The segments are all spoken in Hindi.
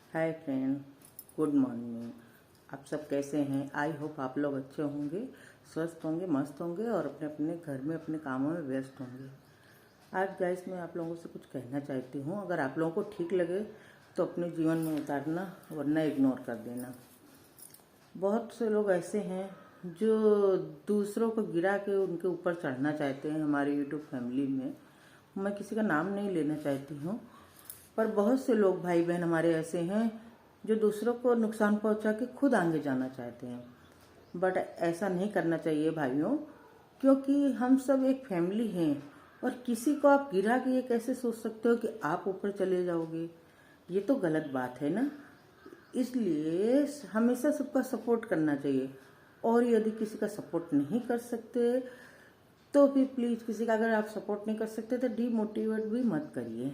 Hi friend, good morning. आप सब कैसे हैं? आई होप आप लोग अच्छे होंगे, स्वस्थ होंगे, मस्त होंगे और अपने अपने घर में अपने कामों में व्यस्त होंगे। आज गाइस मैं आप लोगों से कुछ कहना चाहती हूँ। अगर आप लोगों को ठीक लगे तो अपने जीवन में उतारना, वरना इग्नोर कर देना। बहुत से लोग ऐसे हैं जो दूसरों को गिरा के उनके ऊपर चढ़ना चाहते हैं। हमारे यूट्यूब फैमिली में मैं किसी का नाम नहीं लेना चाहती हूँ, पर बहुत से लोग भाई बहन हमारे ऐसे हैं जो दूसरों को नुकसान पहुंचा के खुद आगे जाना चाहते हैं। बट ऐसा नहीं करना चाहिए भाइयों, क्योंकि हम सब एक फैमिली हैं। और किसी को आप गिरा के ये कैसे सोच सकते हो कि आप ऊपर चले जाओगे? ये तो गलत बात है ना। इसलिए हमेशा सबका सपोर्ट करना चाहिए। और यदि किसी का सपोर्ट नहीं कर सकते तो भी प्लीज़, किसी का अगर आप सपोर्ट नहीं कर सकते तो डीमोटिवेट भी मत करिए।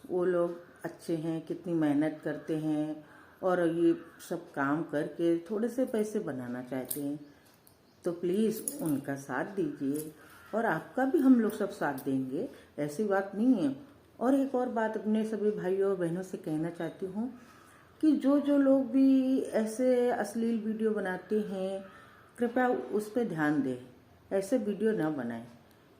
वो लोग अच्छे हैं, कितनी मेहनत करते हैं और ये सब काम करके थोड़े से पैसे बनाना चाहते हैं, तो प्लीज़ उनका साथ दीजिए और आपका भी हम लोग सब साथ देंगे, ऐसी बात नहीं है। और एक और बात अपने सभी भाइयों और बहनों से कहना चाहती हूँ कि जो लोग भी ऐसे अश्लील वीडियो बनाते हैं, कृपया उस पर ध्यान दें। ऐसे वीडियो ना बनाएं,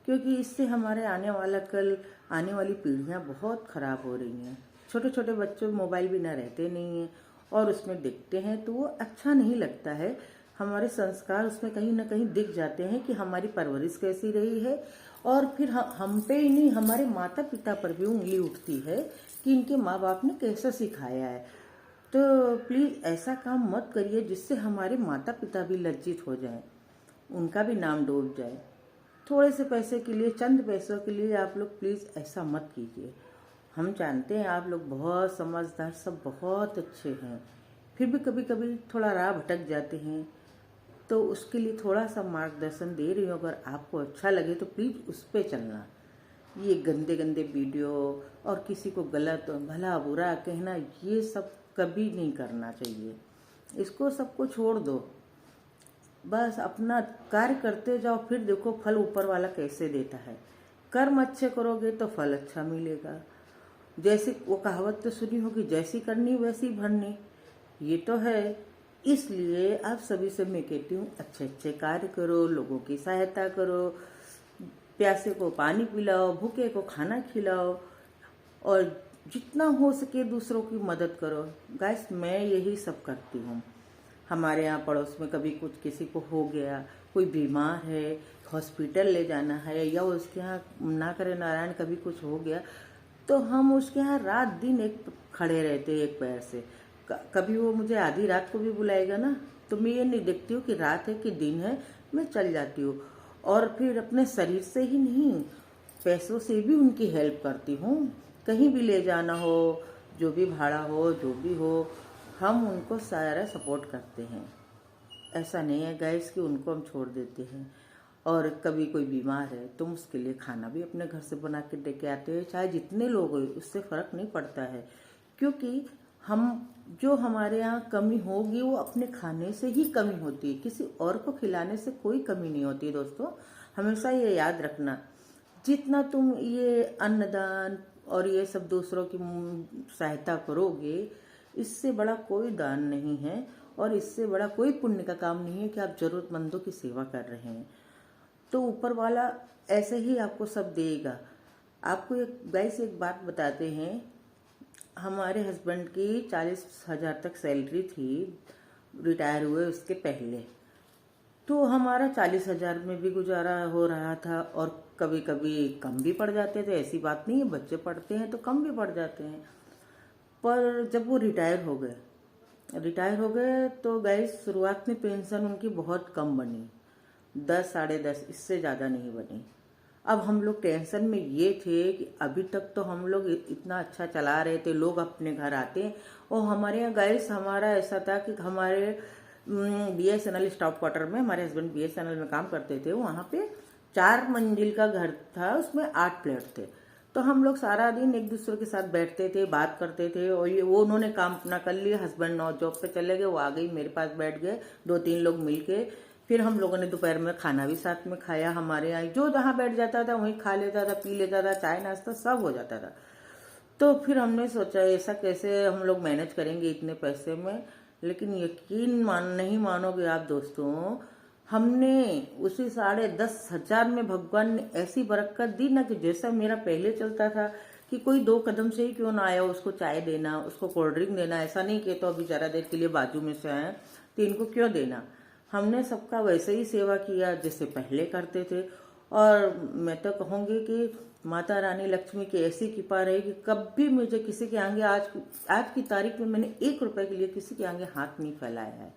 क्योंकि इससे हमारे आने वाली पीढ़ियां बहुत ख़राब हो रही हैं। छोटे छोटे बच्चे मोबाइल बिना रहते नहीं हैं और उसमें देखते हैं तो वो अच्छा नहीं लगता है। हमारे संस्कार उसमें कहीं ना कहीं दिख जाते हैं कि हमारी परवरिश कैसी रही है। और फिर हम पे ही नहीं, हमारे माता पिता पर भी उंगली उठती है कि इनके माँ बाप ने कैसा सिखाया है। तो प्लीज़ ऐसा काम मत करिए जिससे हमारे माता पिता भी लज्जित हो जाएं, उनका भी नाम डूब जाए। थोड़े से पैसे के लिए, चंद पैसों के लिए आप लोग प्लीज़ ऐसा मत कीजिए। हम जानते हैं आप लोग बहुत समझदार, सब बहुत अच्छे हैं, फिर भी कभी कभी थोड़ा राह भटक जाते हैं, तो उसके लिए थोड़ा सा मार्गदर्शन दे रही हूँ। अगर आपको अच्छा लगे तो प्लीज़ उस पर चलना। ये गंदे गंदे वीडियो और किसी को गलत भला बुरा कहना, ये सब कभी नहीं करना चाहिए। इसको सबको छोड़ दो, बस अपना कार्य करते जाओ, फिर देखो फल ऊपर वाला कैसे देता है। कर्म अच्छे करोगे तो फल अच्छा मिलेगा। जैसे वो कहावत तो सुनी होगी, जैसी करनी वैसी भरनी, ये तो है। इसलिए आप सभी से मैं कहती हूँ, अच्छे अच्छे कार्य करो, लोगों की सहायता करो, प्यासे को पानी पिलाओ, भूखे को खाना खिलाओ और जितना हो सके दूसरों की मदद करो। गाइस मैं यही सब करती हूँ। हमारे यहाँ पड़ोस में कभी कुछ किसी को हो गया, कोई बीमार है, हॉस्पिटल ले जाना है, या उसके यहाँ ना करे नारायण कभी कुछ हो गया, तो हम उसके यहाँ रात दिन एक खड़े रहते हैं एक पैर से। कभी वो मुझे आधी रात को भी बुलाएगा ना, तो मैं ये नहीं देखती हूँ कि रात है कि दिन है, मैं चल जाती हूँ। और फिर अपने शरीर से ही नहीं, पैसों से भी उनकी हेल्प करती हूँ। कहीं भी ले जाना हो, जो भी भाड़ा हो, जो भी हो, हम उनको सारा सपोर्ट करते हैं। ऐसा नहीं है गाइस कि उनको हम छोड़ देते हैं। और कभी कोई बीमार है तो उसके लिए खाना भी अपने घर से बना के दे के आते हैं, चाहे जितने लोग हो, उससे फ़र्क नहीं पड़ता है। क्योंकि जो हमारे यहाँ कमी होगी वो अपने खाने से ही कमी होती है, किसी और को खिलाने से कोई कमी नहीं होती। दोस्तों हमेशा ये याद रखना, जितना तुम ये अन्नदान और ये सब दूसरों की सहायता करोगे, इससे बड़ा कोई दान नहीं है और इससे बड़ा कोई पुण्य का काम नहीं है कि आप जरूरतमंदों की सेवा कर रहे हैं। तो ऊपर वाला ऐसे ही आपको सब देगा। आपको एक बात बताते हैं, हमारे हस्बैंड की 40,000 तक सैलरी थी रिटायर हुए उसके पहले, तो हमारा 40,000 में भी गुजारा हो रहा था और कभी कभी कम भी पड़ जाते थे। ऐसी बात नहीं है, बच्चे पढ़ते हैं तो कम भी पड़ जाते हैं। पर जब वो रिटायर हो गए तो गाइस शुरुआत में पेंशन उनकी बहुत कम बनी, 10 साढ़े 10, इससे ज़्यादा नहीं बनी। अब हम लोग टेंशन में ये थे कि अभी तक तो हम लोग इतना अच्छा चला रहे थे, लोग अपने घर आते हैं। और हमारे यहाँ गाइस हमारा ऐसा था कि हमारे BSNL स्टाफ क्वार्टर में, हमारे हस्बैंड BSNL में काम करते थे, वहाँ पे 4 मंजिल का घर था, उसमें 8 फ्लैट थे। तो हम लोग सारा दिन एक दूसरे के साथ बैठते थे, बात करते थे। और ये वो उन्होंने काम अपना कर लिया, हस्बैंड 9 जॉब पे चले गए, वो आ गई मेरे पास बैठ गए, 2-3 लोग मिल के। फिर हम लोगों ने दोपहर में खाना भी साथ में खाया। हमारे यहाँ जो जहाँ बैठ जाता था वहीं खा लेता था, पी लेता था, चाय नाश्ता सब हो जाता था। तो फिर हमने सोचा ऐसा कैसे हम लोग मैनेज करेंगे इतने पैसे में। लेकिन यकीन नहीं मानोगे आप दोस्तों, हमने उसी 10,500 में भगवान ने ऐसी बरकत दी ना कि जैसा मेरा पहले चलता था कि कोई 2 कदम से ही क्यों ना आया उसको चाय देना, उसको कोल्ड ड्रिंक देना, ऐसा नहीं कि तो अभी ज़रा देर के लिए बाजू में से आए तो इनको क्यों देना। हमने सबका वैसे ही सेवा किया जैसे पहले करते थे। और मैं तो कहूँगी कि माता रानी लक्ष्मी की ऐसी कृपा रही कि कभी मुझे किसी के आगे आज की तारीख में मैंने 1 रुपए के लिए किसी के आगे हाथ नहीं फैलाया है।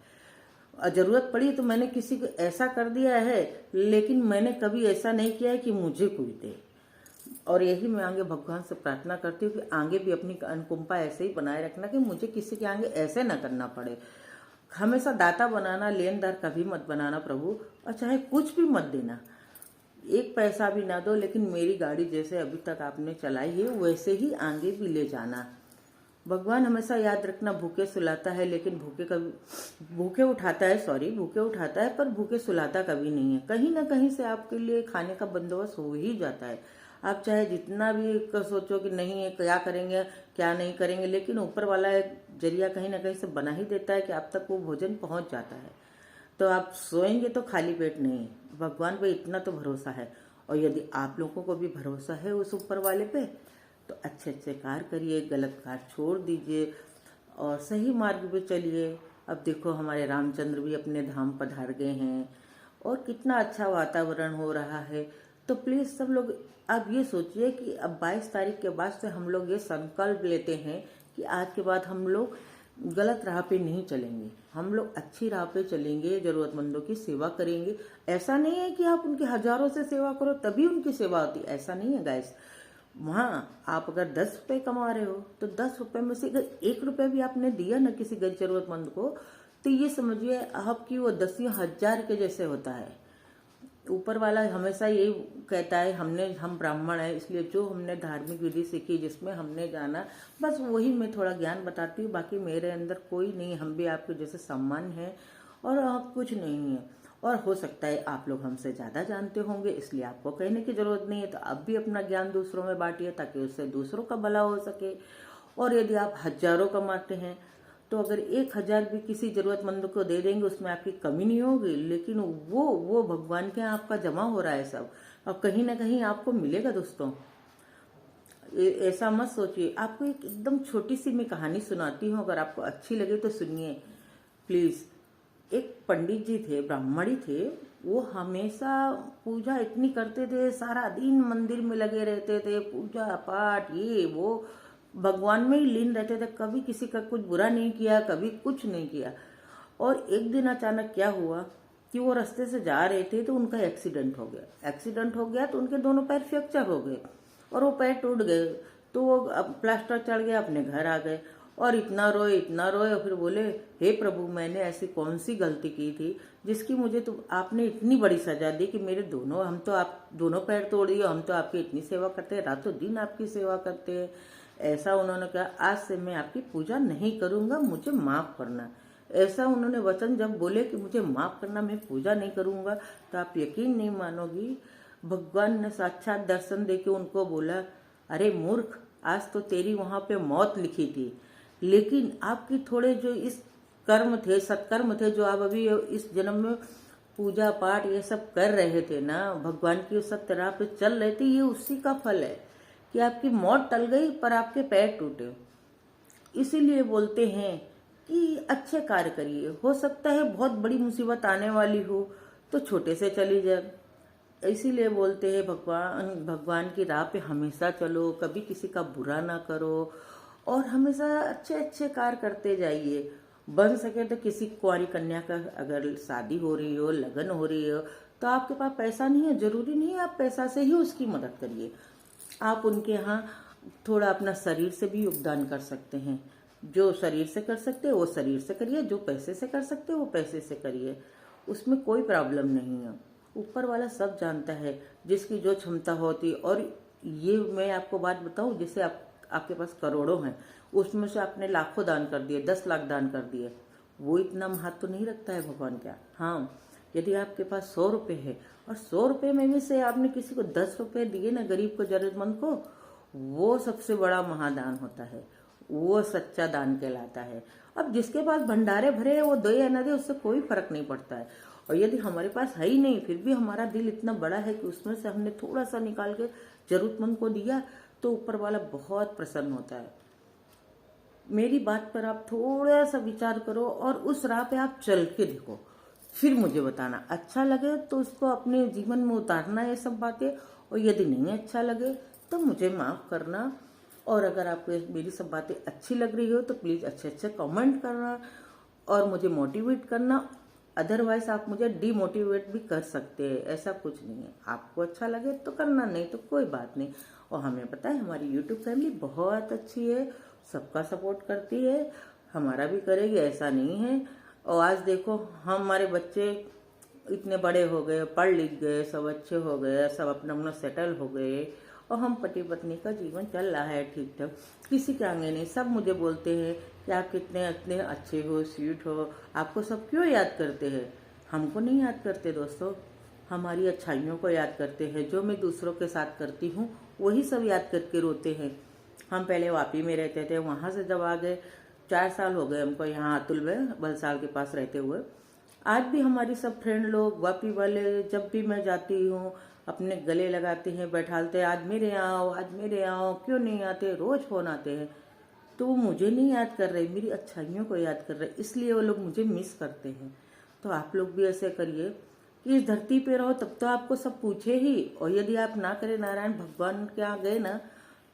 और जरूरत पड़ी तो मैंने किसी को ऐसा कर दिया है, लेकिन मैंने कभी ऐसा नहीं किया है कि मुझे कोई दे। और यही मैं आगे भगवान से प्रार्थना करती हूँ कि आगे भी अपनी अनुकंपा ऐसे ही बनाए रखना कि मुझे किसी के आगे ऐसे ना करना पड़े। हमेशा दाता बनाना, लेनदार कभी मत बनाना प्रभु, और चाहे कुछ भी मत देना, 1 पैसा भी ना दो, लेकिन मेरी गाड़ी जैसे अभी तक आपने चलाई है वैसे ही आगे भी ले जाना। भगवान हमेशा याद रखना, भूखे सुलाता है लेकिन भूखे उठाता है पर भूखे सुलाता कभी नहीं है। कहीं ना कहीं से आपके लिए खाने का बंदोबस्त हो ही जाता है। आप चाहे जितना भी सोचो कि नहीं है क्या करेंगे क्या नहीं करेंगे, लेकिन ऊपर वाला एक जरिया कहीं ना कहीं से बना ही देता है कि आप तक वो भोजन पहुंच जाता है। तो आप सोएंगे तो खाली पेट नहीं, भगवान पे इतना तो भरोसा है। और यदि आप लोगों को भी भरोसा है उस ऊपर वाले पे, तो अच्छे अच्छे कार्य करिए, गलत कार्य छोड़ दीजिए और सही मार्ग पे चलिए। अब देखो हमारे रामचंद्र भी अपने धाम पधार गए हैं और कितना अच्छा वातावरण हो रहा है। तो प्लीज़ सब लोग आप ये सोचिए कि अब 22 तारीख के बाद से हम लोग ये संकल्प लेते हैं कि आज के बाद हम लोग गलत राह पे नहीं चलेंगे, हम लोग अच्छी राह पे चलेंगे, जरूरतमंदों की सेवा करेंगे। ऐसा नहीं है कि आप उनकी हजारों से सेवा करो तभी उनकी सेवा होती, ऐसा नहीं है गाइस। वहाँ आप अगर 10 रुपए कमा रहे हो तो 10 रुपए में से अगर 1 रुपए भी आपने दिया ना किसी गरीब जरूरतमंद को, तो ये समझिए आपकी वो 10,000 के जैसे होता है। ऊपर वाला हमेशा यही कहता है, हम ब्राह्मण है इसलिए जो हमने धार्मिक विधि सीखी जिसमें हमने जाना, बस वही मैं थोड़ा ज्ञान बताती हूँ। बाकी मेरे अंदर कोई नहीं, हम भी आपके जैसे सम्मान है और कुछ नहीं है। और हो सकता है आप लोग हमसे ज़्यादा जानते होंगे इसलिए आपको कहने की ज़रूरत नहीं है, तो आप भी अपना ज्ञान दूसरों में बांटिए ताकि उससे दूसरों का भला हो सके। और यदि आप हजारों कमाते हैं तो अगर 1,000 भी किसी जरूरतमंद को दे देंगे उसमें आपकी कमी नहीं होगी, लेकिन वो भगवान के यहाँ आपका जमा हो रहा है सब, और कहीं ना कहीं आपको मिलेगा। दोस्तों ऐसा मत सोचिए। आपको एक एकदम छोटी सी मैं कहानी सुनाती हूँ, अगर आपको अच्छी लगे तो सुनिए प्लीज। एक पंडित जी थे, ब्राह्मणी थे, वो हमेशा पूजा इतनी करते थे, सारा दिन मंदिर में लगे रहते थे, पूजा पाठ ये वो, भगवान में ही लीन रहते थे, कभी किसी का कुछ बुरा नहीं किया, कभी कुछ नहीं किया। और एक दिन अचानक क्या हुआ कि वो रास्ते से जा रहे थे तो उनका एक्सीडेंट हो गया तो उनके दोनों पैर फ्रैक्चर हो गए और वो पैर टूट गए। तो वो प्लास्टर चढ़ गया, अपने घर आ गए और इतना रोए और फिर बोले, हे प्रभु मैंने ऐसी कौन सी गलती की थी जिसकी मुझे तो आपने इतनी बड़ी सजा दी कि मेरे हम तो आप दोनों पैर तोड़ दिए, हम तो आपकी इतनी सेवा करते हैं, रातों दिन आपकी सेवा करते हैं। ऐसा उन्होंने कहा, आज से मैं आपकी पूजा नहीं करूंगा, मुझे माफ करना। ऐसा उन्होंने वचन जब बोले कि मुझे माफ करना, मैं पूजा नहीं करूंगा, तो आप यकीन नहीं मानोगी, भगवान ने साक्षात दर्शन देके उनको बोला, अरे मूर्ख, आज तो तेरी वहां पे मौत लिखी थी, लेकिन आपकी थोड़े जो इस कर्म थे, सत्कर्म थे, जो आप अभी इस जन्म में पूजा पाठ ये सब कर रहे थे ना, भगवान की सत्य राह पे चल रहे थे, ये उसी का फल है कि आपकी मौत टल गई पर आपके पैर टूटे। इसीलिए बोलते हैं कि अच्छे कार्य करिए। हो सकता है बहुत बड़ी मुसीबत आने वाली हो तो छोटे से चली जाए। इसीलिए बोलते हैं भगवान की राह पे हमेशा चलो, कभी किसी का बुरा ना करो और हमेशा अच्छे अच्छे कार्य करते जाइए। बन सके तो किसी कुंवारी कन्या का अगर शादी हो रही हो, लगन हो रही हो, तो आपके पास पैसा नहीं है, जरूरी नहीं है आप पैसा से ही उसकी मदद करिए। आप उनके यहाँ थोड़ा अपना शरीर से भी योगदान कर सकते हैं। जो शरीर से कर सकते हैं वो शरीर से करिए, जो पैसे से कर सकते हैं वो पैसे से करिए, उसमें कोई प्रॉब्लम नहीं है। ऊपर वाला सब जानता है जिसकी जो क्षमता होती। और ये मैं आपको बात बताऊं, जैसे आपके पास करोड़ों हैं, उसमें से आपने लाखों दान कर दिए, 10 लाख दान कर दिए, वो इतना महत्व तो नहीं रखता है भगवान क्या। हाँ, यदि आपके पास 100 रुपए है और 100 रुपए में भी से आपने किसी को 10 रुपए दिए ना, गरीब को, जरूरतमंद को, वो सबसे बड़ा महादान होता है, वो सच्चा दान कहलाता है। अब जिसके पास भंडारे भरे हैं वो दे या न दे, उससे कोई फर्क नहीं पड़ता है। और यदि हमारे पास है ही नहीं, फिर भी हमारा दिल इतना बड़ा है कि उसमें से हमने थोड़ा सा निकाल के जरूरतमंद को दिया, तो ऊपर वाला बहुत प्रसन्न होता है। मेरी बात पर आप थोड़ा सा विचार करो और उस राह पे आप चल के देखो, फिर मुझे बताना। अच्छा लगे तो उसको अपने जीवन में उतारना ये सब बातें, और यदि नहीं अच्छा लगे तो मुझे माफ़ करना। और अगर आपको मेरी सब बातें अच्छी लग रही हो तो प्लीज़ अच्छे अच्छे कमेंट करना और मुझे मोटिवेट करना। अदरवाइज आप मुझे डीमोटिवेट भी कर सकते हैं, ऐसा कुछ नहीं है। आपको अच्छा लगे तो करना, नहीं तो कोई बात नहीं। और हमें पता है हमारी यूट्यूब फैमिली बहुत अच्छी है, सबका सपोर्ट करती है, हमारा भी करेगी, ऐसा नहीं है। और आज देखो हमारे बच्चे इतने बड़े हो गए, पढ़ लिख गए, सब अच्छे हो गए, सब अपना अपना सेटल हो गए, और हम पति पत्नी का जीवन चल रहा है ठीक ठाक, किसी के आगे नहीं। सब मुझे बोलते हैं कि आप कितने इतने अच्छे हो, स्वीट हो, आपको सब क्यों याद करते हैं। हमको नहीं याद करते दोस्तों, हमारी अच्छाइयों को याद करते हैं। जो मैं दूसरों के साथ करती हूँ वही सब याद करके रोते हैं। हम पहले वापी में रहते थे, वहाँ से जब आ गए 4 साल हो गए हमको यहाँ अतुल में बलसाल के पास रहते हुए। आज भी हमारी सब फ्रेंड लोग वापी वाले, जब भी मैं जाती हूँ अपने गले लगाते हैं, बैठालते हैं, आज मेरे यहाँ आओ, आज मेरे यहाँ आओ, क्यों नहीं आते, रोज फोन आते हैं। तो वो मुझे नहीं याद कर रहे, मेरी अच्छाइयों को याद कर रहे, इसलिए वो लोग मुझे मिस करते हैं। तो आप लोग भी ऐसे करिए कि इस धरती पे रहो तब तो आपको सब पूछे ही, और यदि आप ना करें नारायण भगवान के यहाँ गए ना,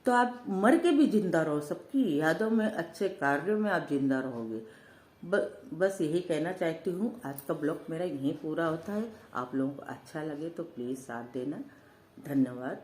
तो आप मर के भी जिंदा रहो, सबकी यादों में, अच्छे कार्यों में आप जिंदा रहोगे। बस यही कहना चाहती हूँ। आज का ब्लॉग मेरा यहीं पूरा होता है। आप लोगों को अच्छा लगे तो प्लीज़ साथ देना। धन्यवाद।